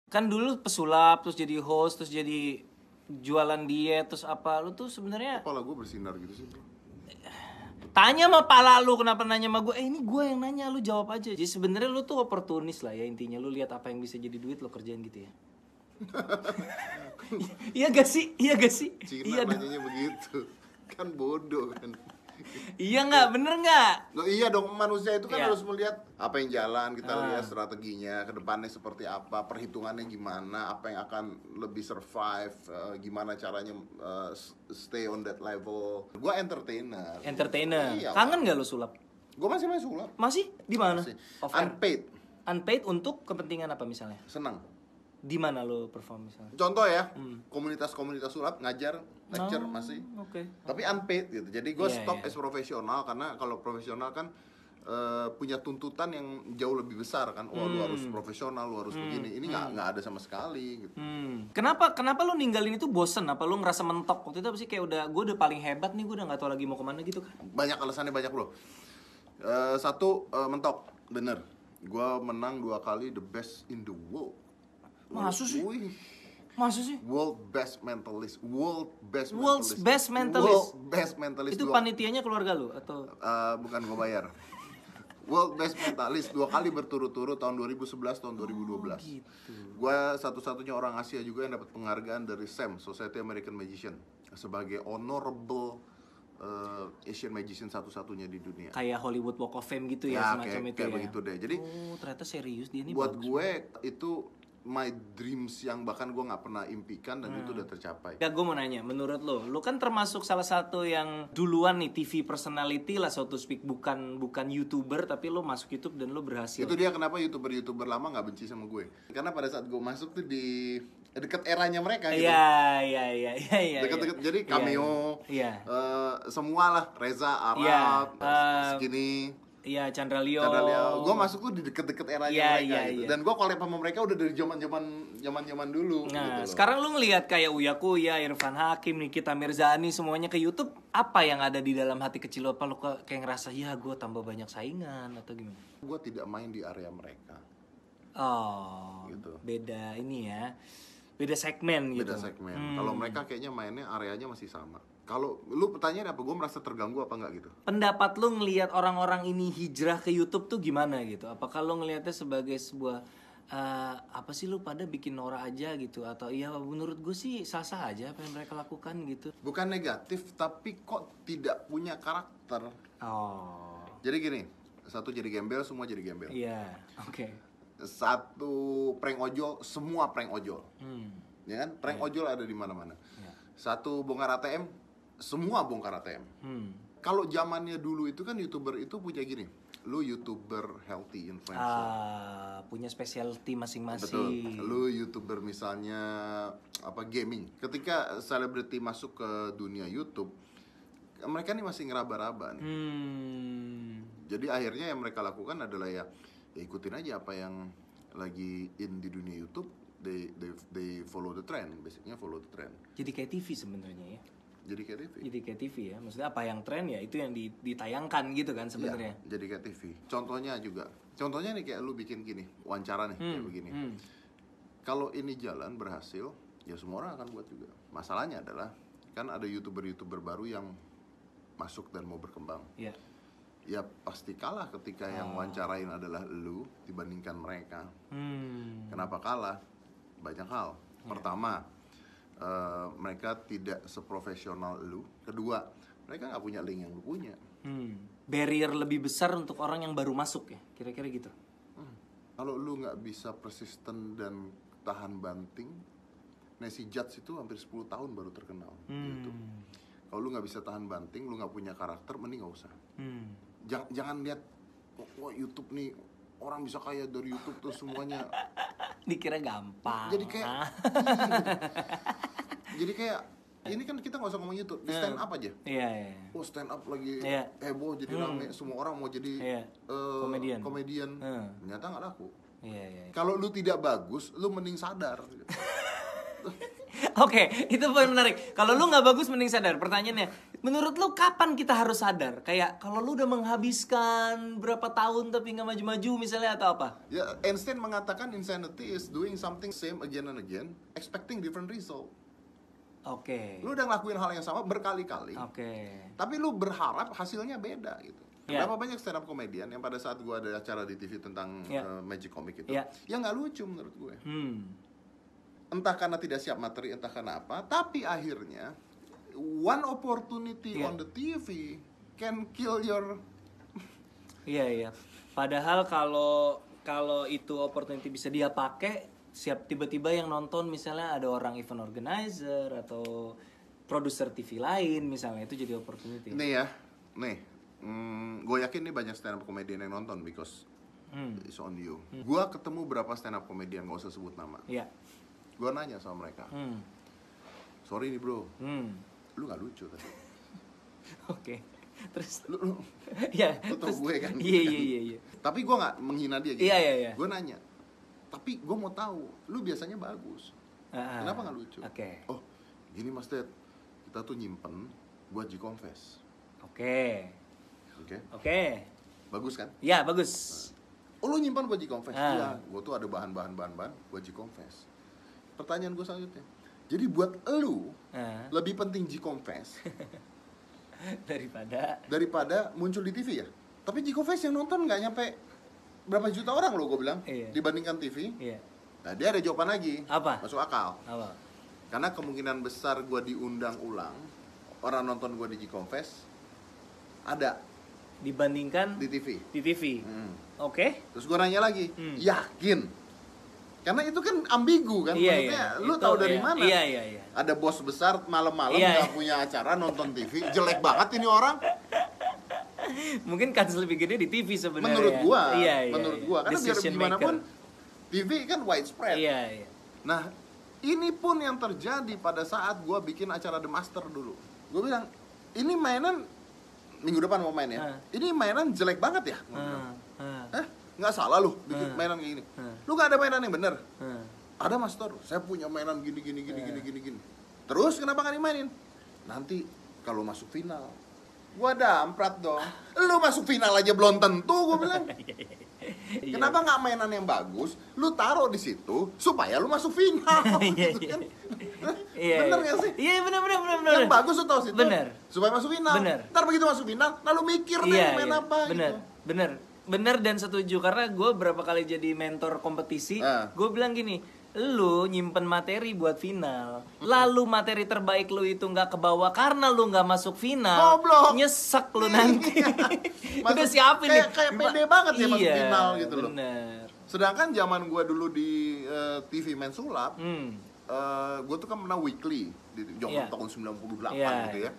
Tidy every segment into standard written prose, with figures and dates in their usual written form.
Kan dulu pesulap, terus jadi host, terus jadi jualan diet, terus apa. Lu tuh sebenarnya Kepala gue bersinar gitu sih bro. tanya sama pala lu, kenapa nanya sama gue? Ini gue yang nanya, lu jawab aja. Jadi sebenarnya lu tuh oportunis lah ya intinya. Lu lihat apa yang bisa jadi duit, lu kerjain gitu ya. Iya gak sih? Iya gak sih? Cina Iya dong. nanyanya begitu. Kan bodoh kan. Iya nggak? Bener nggak? Loh, iya dong, manusia itu kan Iya. harus melihat apa yang jalan, kita lihat strateginya, ke depannya seperti apa, perhitungannya gimana, apa yang akan lebih survive, gimana caranya stay on that level. Gua entertainer. Entertainer. Iya, Kangen nggak lu sulap? Gua masih main sulap. Masih? Di mana? Masih. Off air. Unpaid. Unpaid untuk kepentingan apa misalnya? Senang. Di mana lo perform misalnya? Contoh ya, komunitas-komunitas sulap ngajar, lecture masih. Oke. Tapi unpaid gitu. Jadi gue Iya, stop iya. as profesional karena kalau profesional kan punya tuntutan yang jauh lebih besar kan. Wah, lu harus profesional, lu harus begini. Ini nggak ada sama sekali gitu. Kenapa lu ninggalin itu bosen? Apa lu ngerasa mentok? Waktu itu apa sih kayak gue udah paling hebat nih, gue udah nggak tahu lagi mau kemana gitu kan? Banyak alasannya, banyak bro. Satu, mentok, bener. Gue menang 2 kali the best in the world. Masa sih? Wih. Masa sih? World's best mentalist. World's best mentalist. World best mentalist. Itu panitianya keluarga lu atau? Bukan gue bayar. World best mentalist 2 kali berturut-turut tahun 2011 tahun 2012. Gitu. Gue satu-satunya orang Asia juga yang dapat penghargaan dari SAM, Society American Magician, sebagai honorable Asian Magician satu-satunya di dunia. Kayak Hollywood Walk of Fame gitu Ya, ya, semacam itu kayak ya. begitu deh. Jadi Ternyata serius dia ini. buat gue itu my dreams yang bahkan gue nggak pernah impikan dan itu udah tercapai. Ya gue mau nanya, menurut lu kan termasuk salah satu yang duluan nih TV personality lah, so to speak, bukan YouTuber tapi lu masuk YouTube dan lu berhasil. Itu dia kenapa youtuber lama nggak benci sama gue. Karena pada saat gue masuk tuh di deket eranya mereka gitu. Iya. Deket-deket jadi cameo. Iya. Semua lah, Reza, Arab, Skinny. Iya, Chandra Leo. Gue masuk tuh di deket-deket eranya mereka gitu. Dan gue collab sama mereka udah dari zaman dulu. Nah, gitu loh. sekarang lu ngelihat kayak Uya Kuya, Irfan Hakim, Nikita Mirzani semuanya ke YouTube, apa yang ada di dalam hati kecil lo? Apa lu kayak ngerasa ya gue tambah banyak saingan atau gimana? Gue tidak main di area mereka. Oh, Gitu. beda ini ya. Beda segmen gitu. Beda segmen. Kalau mereka kayaknya mainnya areanya masih sama. Kalau lu pertanyaan apa, gue merasa terganggu apa enggak gitu? Pendapat lu ngelihat orang-orang ini hijrah ke YouTube tuh gimana gitu? Apakah lu ngelihatnya sebagai sebuah apa sih lu pada bikin norak aja gitu? Atau iya menurut gue sih sah-sah aja apa yang mereka lakukan gitu? Bukan negatif, tapi kok tidak punya karakter. Oh, Jadi gini, satu jadi gembel, semua jadi gembel. iya, oke. Satu prank ojol, semua prank ojol. Ya kan? Prank ojol ada di mana-mana. Satu bongkar ATM, semua bongkar ATM. Kalau zamannya dulu itu kan YouTuber itu punya gini, lu YouTuber healthy influencer. Punya specialty masing-masing. Betul. Lu YouTuber misalnya apa gaming. Ketika selebriti masuk ke dunia YouTube, mereka nih masih ngeraba-raba nih. Jadi akhirnya yang mereka lakukan adalah ya ikutin aja apa yang lagi in di dunia YouTube. They follow the trend, basicnya follow the trend. Jadi kayak TV sebenarnya ya. Jadi kayak TV. Jadi kayak TV ya. Maksudnya apa yang tren ya itu yang ditayangkan gitu kan sebenarnya. Ya, jadi kayak TV. Contohnya nih kayak lu bikin gini, wawancara nih kayak begini. Kalau ini jalan berhasil, ya semua orang akan buat juga. Masalahnya adalah kan ada YouTuber baru yang masuk dan mau berkembang. Iya. Ya pasti kalah ketika yang wawancarain adalah lu dibandingkan mereka. Kenapa kalah? Banyak hal. Pertama, mereka tidak seprofesional lu. Kedua, mereka nggak punya link yang lu punya. Barrier lebih besar untuk orang yang baru masuk ya, kira-kira gitu. Kalau lu nggak bisa persisten dan tahan banting, Nancy Judge itu hampir 10 tahun baru terkenal. Gitu. Kalau lu nggak bisa tahan banting, lu nggak punya karakter, mending nggak usah. Jangan lihat, wah YouTube nih orang bisa kaya dari YouTube tuh semuanya. Dikira gampang. Jadi kayak ini kan kita nggak usah ngomong YouTube, di stand up aja. Iya. Oh stand up lagi Iya. heboh jadi rame, semua orang mau jadi komedian. Ternyata nggak laku. Iya. Kalau lu tidak bagus, lu mending sadar. Oke, itu poin menarik. Kalau lu nggak bagus mending sadar. Pertanyaannya, menurut lu kapan kita harus sadar? Kayak kalau lu udah menghabiskan berapa tahun tapi nggak maju-maju misalnya atau apa? Ya, Einstein mengatakan insanity is doing something same again and again, expecting different result. Oke. Lu udah ngelakuin hal yang sama berkali-kali. Oke. Tapi lu berharap hasilnya beda gitu. Ya. Berapa banyak stand up komedian yang pada saat gua ada acara di TV tentang Ya. Magic Comic itu, Ya. yang nggak lucu menurut gue. Hmm. Entah karena tidak siap materi, entah karena apa, tapi akhirnya one opportunity Iya. on the TV can kill your. Iya. Padahal kalau itu opportunity bisa dia pakai, siap tiba-tiba yang nonton misalnya ada orang event organizer atau produser TV lain misalnya, itu jadi opportunity. Nih ya, gue yakin nih banyak stand up comedian yang nonton because it's on you. Gue ketemu berapa stand up comedian, gak usah sebut nama. Iya. Gue nanya sama mereka, sorry nih bro, lu gak lucu tadi. Oke. Terus Lu ya, lu tau terus- gue kan? Iya. Tapi gue gak menghina dia gitu. Iya. Gue nanya, tapi gue mau tahu, lu biasanya bagus, kenapa gak lucu? Oke. Oh, gini mas Ted, kita tuh nyimpen buat G-Confess. Oke. Oke? Bagus kan? Ya, bagus. Oh, lu nyimpan buat G-Confess? Ah. Iya, gue tuh ada bahan-bahan buat G-Confess. Pertanyaan gue selanjutnya, jadi buat lu lebih penting G-Confess daripada muncul di TV ya? Tapi G-Confess yang nonton nggak nyampe berapa juta orang lo, gue bilang. Iya. Dibandingkan TV. Iya. Nah, dia ada jawaban lagi. Apa? Masuk akal. Apa? Karena kemungkinan besar gue diundang ulang, orang nonton gue di G-Confess ada Dibandingkan di TV. di TV. Oke. Terus gue nanya lagi, yakin? Karena itu kan ambigu kan, maksudnya lu Itu, tahu dari iya. mana? Iya. Ada bos besar malam-malam Iya. nggak punya acara nonton TV, jelek banget ini orang. Mungkin kans lebih gede di TV sebenarnya. Menurut gua, Iya. menurut gua, karena biar Decision gimana pun maker. TV kan widespread. Iya. Nah, ini pun yang terjadi pada saat gua bikin acara The Master dulu. Gua bilang, ini mainan minggu depan mau main ya. Ini mainan jelek banget ya. Gua bilang. Nggak salah lu bikin mainan kayak gini. Lu nggak ada mainan yang bener. Ada master, saya punya mainan gini. Terus kenapa nggak dimainin? Nanti kalau masuk final, gua damprat dong. Lu masuk final aja belum tentu, gua bilang. Kenapa nggak mainan yang bagus? Lu taruh di situ supaya lu masuk final. Gitu kan? Bener nggak sih? Iya, bener. Yang bagus lu taruh situ. Bener. Supaya masuk final. Bener. Ntar begitu masuk final, lalu mikir deh main apa gitu. Bener dan setuju karena gue berapa kali jadi mentor kompetisi, gue bilang gini, lu nyimpen materi buat final, lalu materi terbaik lu itu nggak kebawa karena lu nggak masuk final, Goblok. nyesek lu nanti. Udah Masuk- siapin nih. kayak pede banget ya masuk Iya, final gitu loh. Bener. Sedangkan zaman gua dulu di TV Main Sulap, gua tuh kan pernah weekly di zaman Iya. tahun 98 Iya. gitu ya.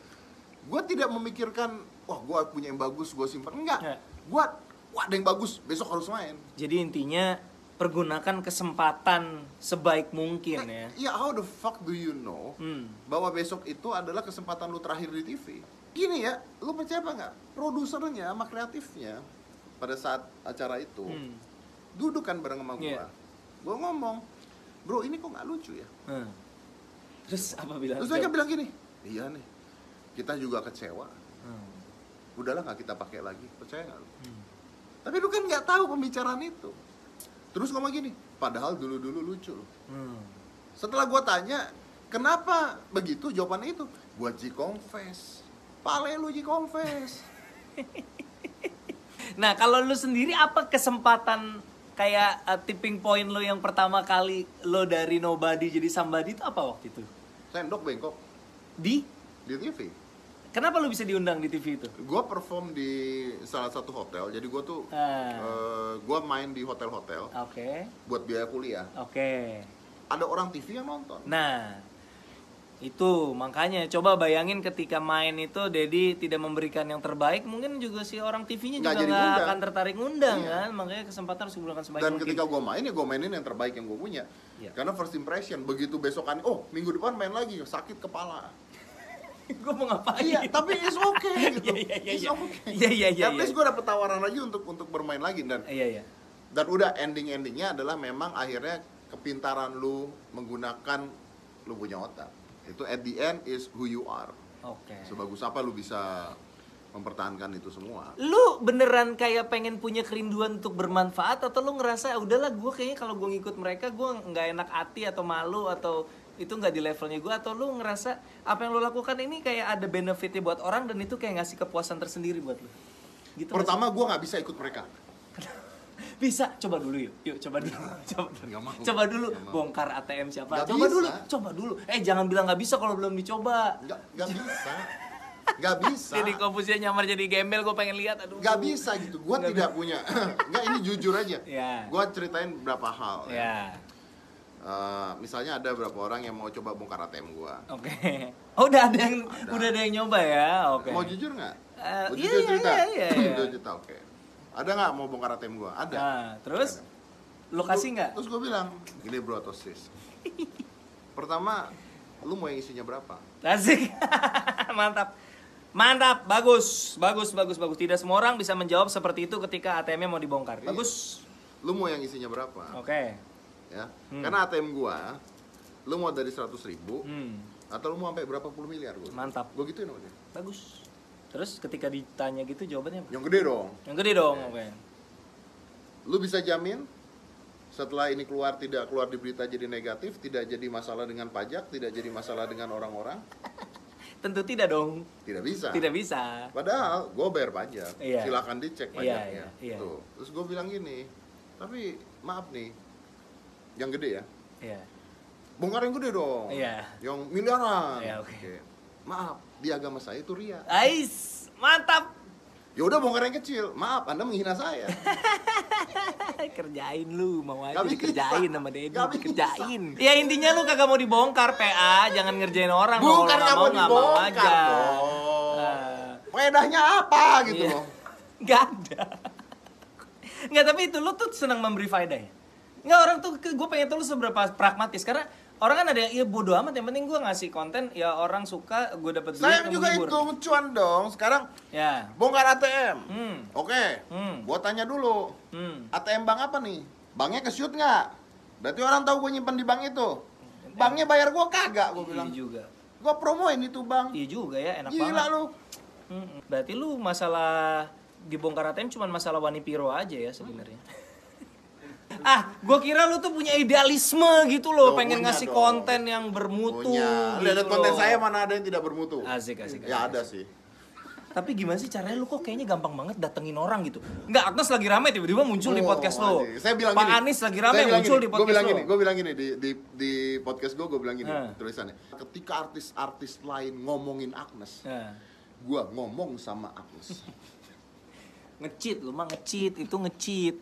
Gua tidak memikirkan, wah gua punya yang bagus, gua simpan. Enggak. Iya. Gua ada yang bagus, besok harus main. Jadi intinya pergunakan kesempatan sebaik mungkin ya. Ya, how the fuck do you know bahwa besok itu adalah kesempatan lu terakhir di TV? Gini ya, lu percaya apa nggak? Produsernya sama kreatifnya pada saat acara itu duduk kan bareng sama gua. Iya. Gua ngomong, bro ini kok nggak lucu ya? Terus apa bilang? Terus mereka bilang gini, iya nih, kita juga kecewa. Udahlah nggak kita pakai lagi, percaya nggak lu? Tapi lu kan nggak tahu pembicaraan itu. Terus ngomong gini, padahal dulu-dulu lucu loh. Setelah gua tanya, kenapa begitu? Jawabannya itu, buat G-Confess. Pale lu G-Confess. Nah, kalau lu sendiri apa kesempatan kayak tipping point lo yang pertama kali lo dari nobody jadi somebody itu apa waktu itu? Sendok bengkok Di? di TV. Kenapa lu bisa diundang di TV itu? Gua perform di salah satu hotel. Jadi gua tuh gua main di hotel-hotel Oke. buat biaya kuliah. Oke. Ada orang TV yang nonton. Nah, itu makanya coba bayangin ketika main itu Dedi tidak memberikan yang terbaik, mungkin juga si orang TV-nya Nggak juga jadi nggak ngundang. akan tertarik ngundang Iya. kan. Makanya kesempatan harus digunakan sebaik Dan mungkin. ketika gua main ya gua mainin yang terbaik yang gua punya. Iya. Karena first impression, begitu besokan, oh minggu depan main lagi, sakit kepala. Gue mau ngapain? Iya, tapi it's okay gitu. Iya. It's okay. Iya. At least gue dapet tawaran lagi untuk bermain lagi dan Iya. udah endingnya adalah memang akhirnya kepintaran lu menggunakan lu punya otak. Itu at the end is who you are. Oke. Sebagus apa lu bisa mempertahankan itu semua. Lu beneran kayak pengen punya kerinduan untuk bermanfaat, atau lu ngerasa udahlah gue kayaknya kalau gue ngikut mereka gue nggak enak hati atau malu atau itu nggak di levelnya gue, atau lu ngerasa apa yang lu lakukan ini kayak ada benefitnya buat orang dan itu kayak ngasih kepuasan tersendiri buat lu? Gitu. Pertama gue nggak bisa ikut mereka. Bisa, coba dulu yuk coba dulu, Nggak mau. coba dulu Nggak mau. bongkar ATM siapa, Nggak coba bisa. dulu, jangan bilang nggak bisa kalau belum dicoba. Nggak bisa. Nggak bisa. Jadi Konfusius nyamar jadi gembel, gue pengen lihat, aduh. Nggak bisa gitu. Gue tidak punya. Nggak, ini jujur aja. Ya. Gue ceritain berapa hal. Ya. Misalnya ada beberapa orang yang mau coba bongkar ATM gue. Oke. Oh, udah ada yang nyoba ya. Oke. Mau jujur nggak? Mau Iya, jujur cerita? iya. Jujur cerita, oke. Ada nggak mau bongkar ATM gue? Ada. Nah, terus lokasi nggak? Terus gue bilang, gini bro atau sis. Pertama, lu mau yang isinya berapa? Asik. Mantap, bagus. Tidak semua orang bisa menjawab seperti itu ketika ATM-nya mau dibongkar. Iya. Bagus. Lu mau yang isinya berapa? Oke. Ya, karena ATM gua, lu mau dari 100.000 atau lu mau sampai berapa puluh miliar gua? Mantap. Gua gituin sama dia. Bagus. Terus ketika ditanya gitu jawabannya apa? Yang gede dong. Yang gede dong, oke. Lu bisa jamin setelah ini tidak keluar di berita jadi negatif, tidak jadi masalah dengan pajak, tidak jadi masalah dengan orang-orang? Tentu tidak dong. Tidak bisa. Tidak bisa. Padahal gue bayar pajak, Iya. silakan dicek pajaknya. Iya. Tuh. Terus gue bilang gini, tapi maaf nih, yang gede ya, Iya. bongkar yang gede dong, Iya. yang miliaran. Iya, oke. Maaf, di agama saya itu ria. Ais, mantap. Ya udah bongkar yang kecil, maaf Anda menghina saya. Kerjain lu, mau aja Gak bisa. dikerjain sama Dedi, Gak bisa. dikerjain. Ya intinya lu kagak mau dibongkar, PA, jangan ngerjain orang. Bukan Kalau nggak mau nggak mau dibongkar aja. dong. Faedahnya apa gitu Iya. loh. Nggak ada. Nggak, tapi itu lu tuh senang memberi faedah ya? Nggak, orang tuh, gue pengen tahu lu seberapa pragmatis. Karena orang kan ada yang, ya bodo amat, yang penting gue ngasih konten, ya orang suka, gue dapet duit, Saya juga menghibur. hitung cuan dong. Sekarang Ya. bongkar ATM. Oke, Hmm. gua tanya dulu. ATM bank apa nih? Banknya ke-shoot nggak? Berarti orang tahu gue nyimpen di bank itu. Banknya bayar gua kagak, gua bilang. Iya juga. Gua promoin itu bank. Iya juga ya, enak Gila banget. lu. Berarti lu masalah dibongkar ATM cuma masalah Wani Piro aja ya sebenarnya. Gue kira lu tuh punya idealisme gitu loh, Loh, pengen punya ngasih dong. konten yang bermutu. Punya. Gitu Lihat konten loh. saya mana ada yang tidak bermutu? Asik. Ya ada sih. Tapi gimana sih caranya lu kok kayaknya gampang banget datengin orang gitu? Enggak, Agnes lagi rame tiba-tiba muncul di podcast lo. Saya bilang Pak gini. Anies lagi rame Saya bilang muncul gini, di podcast lo. Gue bilang gini di podcast gue bilang gini Nah. tulisannya. Ketika artis-artis lain ngomongin Agnes, Nah, gue ngomong sama Agnes. nge-cheat lu mah nge-cheat.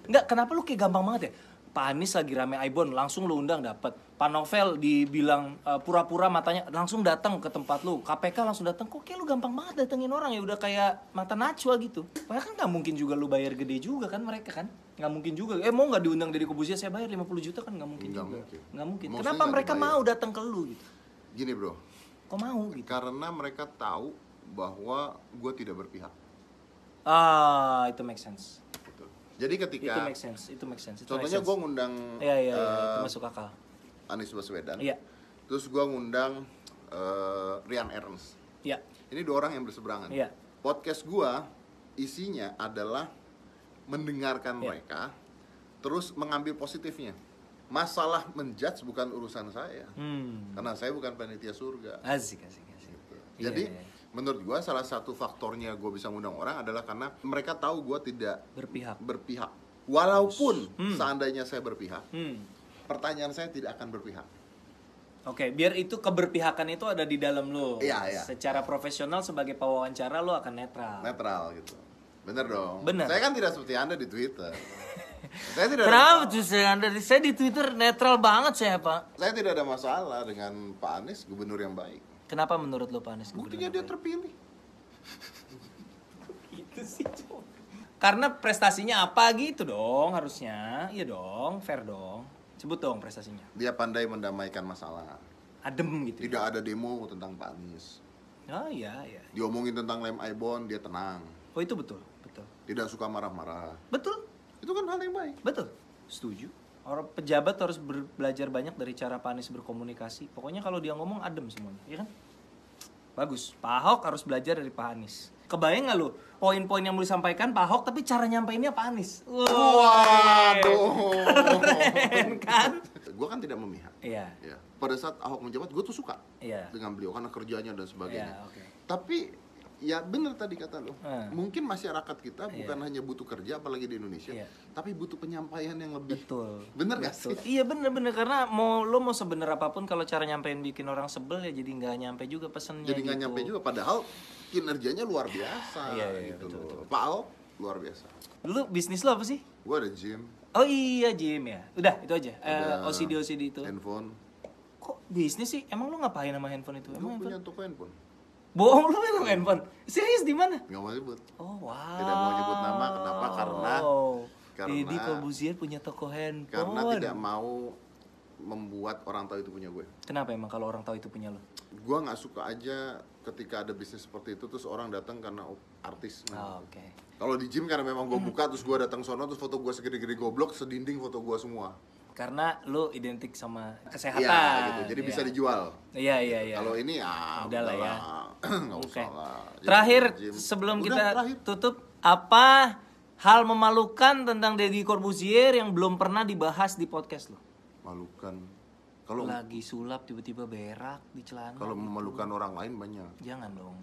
Enggak, kenapa lu kayak gampang banget ya? Pak Anies lagi rame Aibon, langsung lu undang dapet. Pak Novel dibilang pura-pura matanya, langsung datang ke tempat lu. KPK langsung datang. Kok kayak lu gampang banget datengin orang ya, udah kayak mata Najwa gitu. Padahal kan nggak mungkin juga lu bayar gede juga kan mereka kan? Nggak mungkin juga. Mau nggak diundang dari Konfusius saya bayar 50 juta kan nggak mungkin Nggak juga. mungkin. Nggak mungkin. Mostly Kenapa nggak mereka dibayar. mau datang ke lu gitu? Gini bro, Kok mau gitu? karena mereka tahu bahwa gue tidak berpihak. Itu make sense. Gitu. Jadi ketika Itu make sense. Itu contohnya gue ngundang Iya, itu masuk akal. Anies Baswedan, Iya. terus gue ngundang Rian Ernst. Iya. Ini dua orang yang berseberangan. Iya. Podcast gue isinya adalah mendengarkan Iya. mereka, terus mengambil positifnya. Masalah menjudge bukan urusan saya, karena saya bukan panitia surga. Asik. Iya, Jadi iya. menurut gue salah satu faktornya gue bisa ngundang orang adalah karena mereka tahu gue tidak Berpihak. Walaupun seandainya saya berpihak, Hmm. pertanyaan saya tidak akan berpihak. Oke, biar itu keberpihakan itu ada di dalam lo. Iya. Secara profesional sebagai pewawancara lo akan netral. Netral gitu. Bener dong. Bener. Saya kan tidak seperti Anda di Twitter. Saya tidak Kenapa tuh saya di Twitter netral banget saya, Pak? Saya tidak ada masalah dengan Pak Anies, gubernur yang baik. Kenapa menurut lo Pak Anies? Buktinya dia terpilih. Itu sih, Cok. Karena prestasinya apa gitu dong harusnya. Iya dong, fair dong. Sebut dong prestasinya. Dia pandai mendamaikan masalah. Adem gitu. Tidak ada demo tentang Pak Anies. Oh iya. Diomongin tentang lem Aibon, dia tenang. Oh itu betul. Tidak suka marah-marah. Betul. Itu kan hal yang baik. Betul. Setuju. Orang pejabat harus belajar banyak dari cara Pak Anies berkomunikasi. Pokoknya kalau dia ngomong adem semuanya, ya kan? Bagus. Pak Ahok harus belajar dari Pak Anies. Kebayang nggak lu poin-poin yang mau disampaikan Pak Ahok tapi cara nyampeinnya Pak Anies? Waduh. Keren kan? Gue kan tidak memihak. Iya. Ya. Pada saat Ahok menjabat, gue tuh suka Iya. dengan beliau karena kerjanya dan sebagainya. Iya, oke. Tapi ya bener tadi kata lo, mungkin masyarakat kita bukan hanya butuh kerja, apalagi di Indonesia, tapi butuh penyampaian yang lebih. Betul. Bener gak sih? Iya bener karena lo mau sebener apapun kalau cara nyampein bikin orang sebel ya jadi nggak nyampe juga pesennya. Jadi nggak nyampe juga, padahal kinerjanya luar biasa. Iya, gitu betul, loh. Pak Ahok luar biasa. Dulu bisnis lo apa sih? Gue ada gym, Oh iya gym ya. Udah itu aja. ada OCD itu. handphone. Kok bisnis sih? Emang lo ngapain sama handphone itu? Gue Emang punya handphone? toko handphone. Bohong lo megang handphone. Serius di mana? Nggak mau sebut. Oh wow. Tidak mau nyebut nama, kenapa? Karena Deddy Corbuzier punya toko handphone. Karena tidak mau membuat orang tahu itu punya gue. Kenapa emang kalau orang tahu itu punya lo? Gue nggak suka aja ketika ada bisnis seperti itu terus orang datang karena artis. Oh, oke. Kalau di gym karena memang gue buka terus gue datang sono terus foto gue segede-gede goblok sedinding foto gue semua. Karena lo identik sama kesehatan. Iya gitu. Jadi Iya. bisa dijual. Iya. Kalau ini ya Udah lah ya. nggak Oke. usah lah. Jadi Terakhir gym. sebelum Udah, kita terakhir. tutup, apa hal memalukan tentang Deddy Corbuzier yang belum pernah dibahas di podcast lo? Malukan. Kalau Lagi sulap tiba-tiba berak di celana. kalau memalukan orang lain banyak. Jangan dong.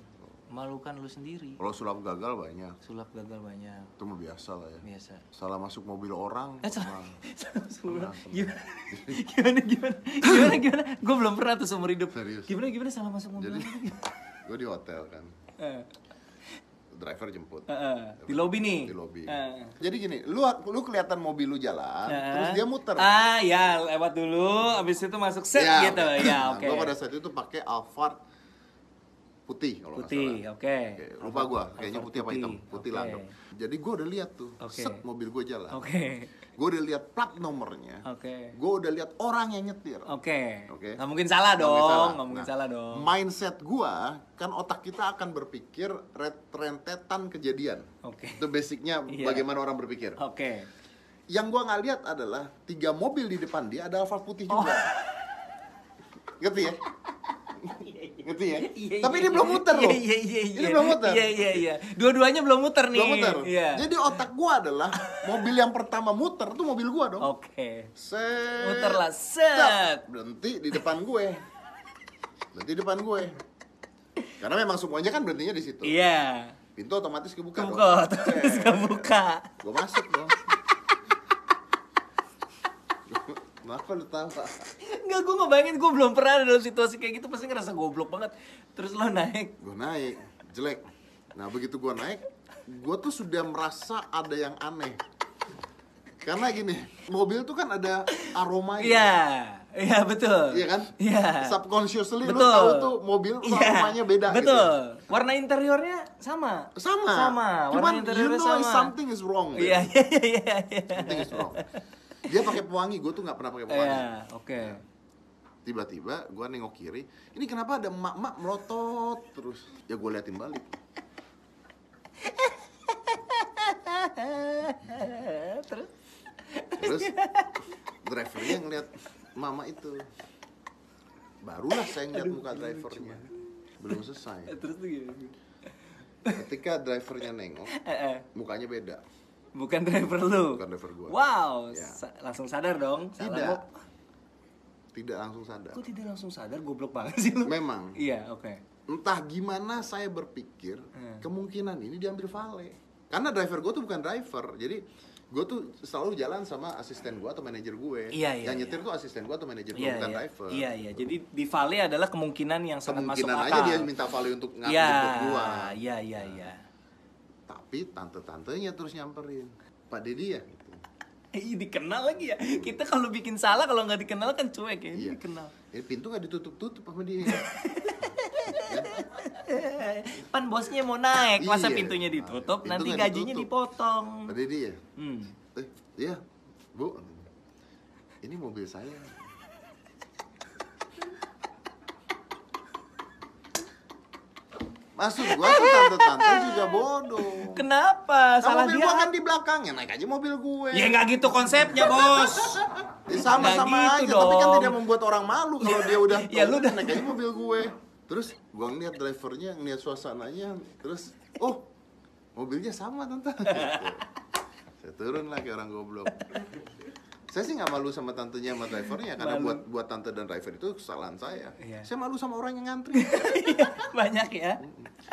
Memalukan lu sendiri. Kalau sulap gagal banyak. Sulap gagal banyak. Itu mah biasa lah ya. Biasa. Salah masuk mobil orang. Salah pernah. sulap. Pernah. Gimana? Gue belum pernah tuh seumur hidup. Serius. Gimana salah masuk mobil? Jadi gue di hotel kan. Driver jemput. Di lobi nih. Di lobi. Jadi gini, lu kelihatan mobil lu jalan, terus dia muter. Ya lewat dulu, abis itu masuk set Ya, gitu. Ya, oke. Gue pada saat itu pakai Alphard putih kalau nggak Putih, salah. oke. Lupa gue, kayaknya Alphard putih apa hitam? Putih oke. landep. Jadi gue udah lihat tuh, Oke. set mobil gue jalan. Oke. Gue udah lihat plat nomornya. Oke. Gue udah lihat orang yang nyetir. Oke. Oke. Nggak mungkin salah Nggak dong. mungkin Nggak salah. mungkin salah dong. Mindset gue, kan otak kita akan berpikir rentetan kejadian. Oke. Itu basicnya Iya. bagaimana orang berpikir. Oke. Yang gua nggak lihat adalah 3 mobil di depan dia ada Alphard putih juga. Ngerti ya? Ngerti ya? Iya, Tapi iya, ini belum muter loh. Iya. Ini belum muter. Iya. Dua-duanya belum muter nih. Belum muter. Iya. Jadi otak gua adalah mobil yang pertama muter tuh mobil gua dong. Oke. Set. Muter lah, set. Berhenti di depan gue. Berhenti di depan gue. Karena memang semuanya kan berhentinya di situ. Iya. Pintu otomatis kebuka. Kebuka, terus kebuka. Gue masuk dong. Kenapa lu tahu? Enggak, gue ngebayangin gue belum pernah ada dalam situasi kayak gitu. Pasti ngerasa goblok banget. Terus lo naik. Gue naik, jelek. Nah begitu gue naik, gue tuh sudah merasa ada yang aneh. Karena gini, mobil tuh kan ada aromanya. Iya betul. Iya kan? Iya. Subconsciously lu Betul. tahu tuh mobil tuh Iya, aromanya beda. betul. Gitu. Warna interiornya sama. Sama. Warna Cuman you interiornya know sama. something is wrong. Iya. Something is wrong. Dia pakai pewangi, gue tuh nggak pernah pakai pewangi. Iya, oke. Tiba-tiba gue nengok kiri, ini kenapa ada emak-emak melotot terus? Ya gue liatin balik. Terus drivernya ngeliat mama itu. Barulah saya ngeliat muka drivernya. Belum selesai. Terus tuh gimana? Ketika drivernya nengok, mukanya beda. Bukan driver lu. Bukan driver gua. Wow, Ya. langsung sadar dong. Salah Tidak. gua. Tidak langsung sadar. Kok tidak langsung sadar? Goblok banget sih lu. Memang. Iya, oke. Entah gimana saya berpikir, kemungkinan ini diambil vale. Karena driver gue tuh bukan driver. Jadi gue tuh selalu jalan sama asisten gue atau manajer gue. Iya, Yang nyetir tuh asisten gue atau manajer gue, Iya, bukan iya. driver. Iya. Jadi di vale adalah kemungkinan yang sangat masuk Kemungkinan akal. aja dia minta vale untuk Iya, ngajak gue. iya. Tapi tante-tantenya terus nyamperin. Pak Deddy ya? Gitu. Dikenal lagi ya. Kita kalau bikin salah kalau nggak dikenal kan cuek ya. Ini Iya. dikenal. Pintu gak ditutup-tutup sama dia. Pan bosnya mau naik, masa Iya. pintunya ditutup, Pintu nanti nggak gajinya ditutup. dipotong. Pak Deddy ya? Hmm. Iya, Bu. Ini mobil saya. Maksud gua tuh tante-tante juga bodoh. Kenapa? Nah, Salah mobil dia. gua kan di belakangnya, naik aja mobil gue. Ya nggak gitu konsepnya, bos. Sama-sama Nggak aja, gitu tapi kan dong. tidak membuat orang malu kalau dia udah Ya, lu udah- naik aja mobil gue. Terus gue ngeliat drivernya, ngeliat suasananya, terus mobilnya sama tante. Gitu. Saya turun lah kayak orang goblok. Saya sih nggak malu sama tantenya sama drivernya karena buat tante dan driver itu kesalahan saya. Iya. Saya malu sama orang yang ngantri. Banyak ya.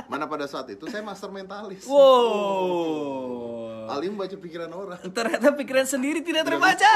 Mana pada saat itu saya master mentalis. Wow. Alim baca pikiran orang. Ternyata pikiran sendiri tidak terbaca.